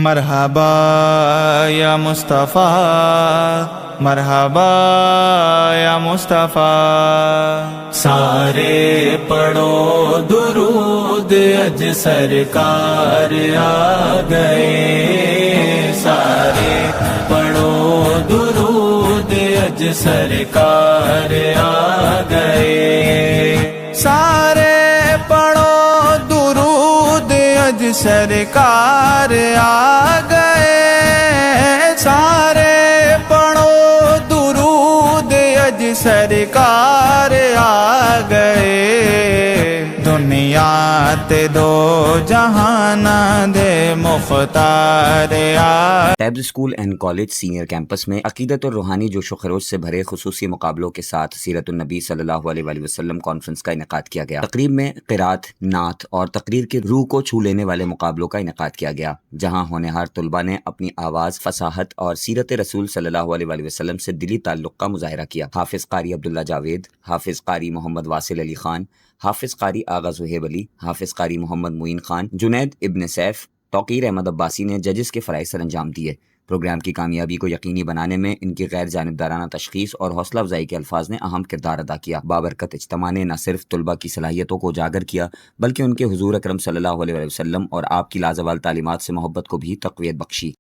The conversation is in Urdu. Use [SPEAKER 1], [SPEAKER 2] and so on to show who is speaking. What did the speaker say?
[SPEAKER 1] مرحبا یا مصطفیٰ، مرحبا یا مصطفیٰ، سارے پڑھو درود اج سرکار آ گئے، سارے پڑھو درود اج سرکار آ گئے، سارے پڑھو درود اج سرکار آ گئے، سارے پڑھو درود اج سرکار آ گئے، دنیا تے دو جہان دے مختار آ
[SPEAKER 2] ٹیبز school and college senior campus میں عقیدت اور روحانی جوش و خروش سے بھرے خصوصی مقابلوں کے ساتھ سیرت النبی صلی اللہ علیہ وآلہ وسلم کانفرنس کا انعقاد کیا گیا۔ تقریب میں قرات، نعت اور تقریر کی روح کو چھو لینے والے مقابلوں کا انعقاد کیا گیا، جہاں ہونہار طلباء نے اپنی آواز، فصاحت اور سیرت رسول صلی اللہ علیہ وآلہ وسلم سے دلی تعلق کا مظاہرہ کیا۔ حافظ قاری عبداللہ جاوید، حافظ قاری محمد واصل علی خان، حافظ قاری آغا زہیب علی، حافظ قاری محمد معین خان، جنید ابن سیف، توقیر احمد عباسی نے ججز کے فرائض سر انجام دیے۔ پروگرام کی کامیابی کو یقینی بنانے میں ان کی غیر جانبدارانہ تشخیص اور حوصلہ افزائی کے الفاظ نے اہم کردار ادا کیا۔ بابرکت اجتماع نے نہ صرف طلباء کی صلاحیتوں کو اجاگر کیا بلکہ ان کے حضور اکرم صلی اللہ علیہ وسلم اور آپ کی لازوال تعلیمات سے محبت کو بھی تقویت بخشی۔